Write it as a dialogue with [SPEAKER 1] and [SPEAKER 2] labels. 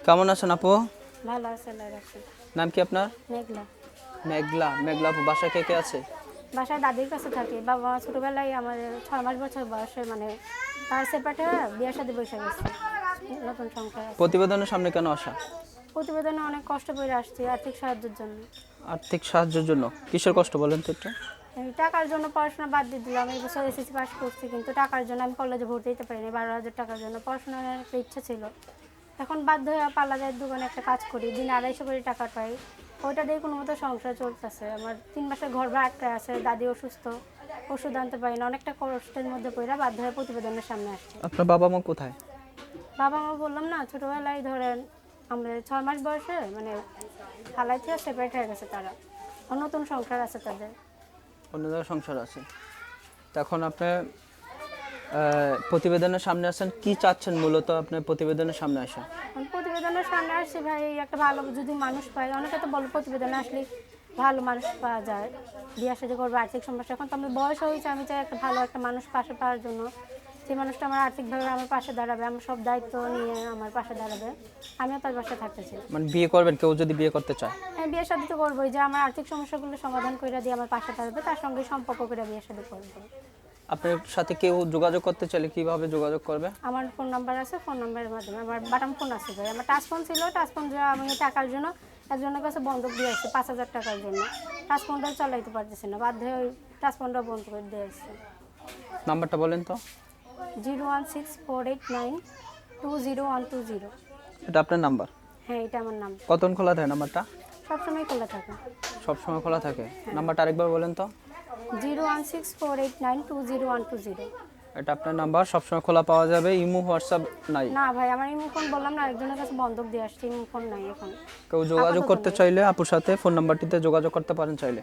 [SPEAKER 1] কেমন আছেন আপু?
[SPEAKER 2] ভালো আছে, আল্লাহ রাখছে।
[SPEAKER 1] নাম কি আপনার?
[SPEAKER 2] মেঘলা।
[SPEAKER 1] মেঘলা। মেঘলা আপু, বাসায় কে কে আছে?
[SPEAKER 2] বাসায় দাদির কাছে থাকি। বাবা ছোটবেলায় আমাদের 6 মাস বয়সে মানে তার সেপারেট হয়ে বিয়ে শাদী বসে গেছে, নতুন সংসার আছে।
[SPEAKER 1] প্রতিবেদনের সামনে কেন আসা?
[SPEAKER 2] প্রতিবেদনে অনেক কষ্ট করে আসছি আর্থিক সাহায্যের জন্য।
[SPEAKER 1] আর্থিক সাহায্যের জন্য? কিসের কষ্ট বলেন তো একটু।
[SPEAKER 2] এই টাকার জন্য পড়াশোনা বাদ দিয়ে দিলাম। এই বছর এসএসসি পাস করছি, কিন্তু টাকার জন্য আমি কলেজে ভর্তি দিতে পারিনি। 12,000 টাকার জন্য পড়াশোনার একটা ইচ্ছা ছিল। এখন বাধ্য হয়ে পাল্লা যায় দোকানে একটা কাজ করি, দিন 250 করে টাকা পাই। ওইটা দিয়ে কোনো মতো সংসার চলতেছে। আমার 3 মাসের ঘর ভাড়া আটকায় আছে, দাদি অসুস্থ, ওষুধ আনতে পারি না। অনেকটা কষ্টের মধ্যে পড়ে বাধ্য হয়ে প্রতিবেদনের সামনে আসছে।
[SPEAKER 1] আপনার বাবা মা কোথায়?
[SPEAKER 2] বাবা মা বললাম না, ছোটোবেলায় ধরেন আমাদের 6 মাস বয়সে মানে খালাই থেকে সেপারেট হয়ে গেছে তারা। নতুন সংসার আছে তাদের।
[SPEAKER 1] অন্য জায়গায় সংসার আছে। তো এখন আপনি প্রতিবেদনের সামনে আসেন, কি চাচ্ছেন মূলত আপনি প্রতিবেদনের সামনে আসেন?
[SPEAKER 2] আমি প্রতিবেদনের সামনে আসছি ভাই, একটা ভালো যদি মানুষ পাই। অনেকে তো বলো প্রতিবেদনে আসলে ভালো মানুষ পাওয়া যায়, বিয়ে সাথে করবো, আর্থিক সমস্যা। এখন তো আমার বয়স হয়েছে, আমি চাই একটা ভালো একটা মানুষ পাশে পাওয়ার জন্য। সেই মানুষটা আমার আর্থিকভাবে আমার পাশে দাঁড়াবে, আমার সব দায়িত্ব নিয়ে আমার পাশে দাঁড়াবে, আমিও তার পাশে থাকতে চাই।
[SPEAKER 1] মানে বিয়ে করবেন, কেউ যদি বিয়ে করতে চায়?
[SPEAKER 2] হ্যাঁ, বিয়ে শাদী তো করবোই, যে আমার আর্থিক সমস্যাগুলো সমাধান করে দিয়ে আমার পাশে দাঁড়াবে, তার সঙ্গে সম্পর্ক করে বিয়ে শাদী করবো।
[SPEAKER 1] আপনার সাথে কেউ যোগাযোগ করতে চাইলে কিভাবে যোগাযোগ করবে?
[SPEAKER 2] আমার ফোন নাম্বার আছে, ফোন নাম্বারের মাধ্যমে। আমার বাটন ফোন আছে ভাই, আমার টাচ ফোন ছিল, টাচ ফোন আমি টাকার জন্য একজনের কাছে বন্ধক দিয়ে আসছি 5,000 টাকার জন্য। টাচ ফোনটাও চালাইতে পারতেছি না, বাধ্য হয়ে ওই টাচ ফোনটাও বন্ধ করে দিয়ে আসছি।
[SPEAKER 1] নাম্বারটা বলেন তো।
[SPEAKER 2] 01648920120।
[SPEAKER 1] এটা আপনার নাম্বার?
[SPEAKER 2] হ্যাঁ, এটা আমার নাম।
[SPEAKER 1] কতক্ষণ খোলা থাকে নাম্বারটা?
[SPEAKER 2] সবসময় খোলা থাকে।
[SPEAKER 1] সবসময় খোলা থাকে। নাম্বারটা আরেকবার বলেন তো।
[SPEAKER 2] 01648920120।
[SPEAKER 1] এটা আপনার নাম্বার, সবসময় খোলা পাওয়া যাবে। ইমো হোয়াটসঅ্যাপ নাই?
[SPEAKER 2] না ভাই, আমার ইমো ফোন বললাম না, একজনের কাছে বন্ধক দিয়ে আসছি, ইমো ফোন নাই এখন।
[SPEAKER 1] কেউ যোগাযোগ
[SPEAKER 2] আপাতত
[SPEAKER 1] করতে
[SPEAKER 2] নেই।
[SPEAKER 1] চাইলে আপুর সাথে ফোন নাম্বারটিতে যোগাযোগ করতে পারেন চাইলে।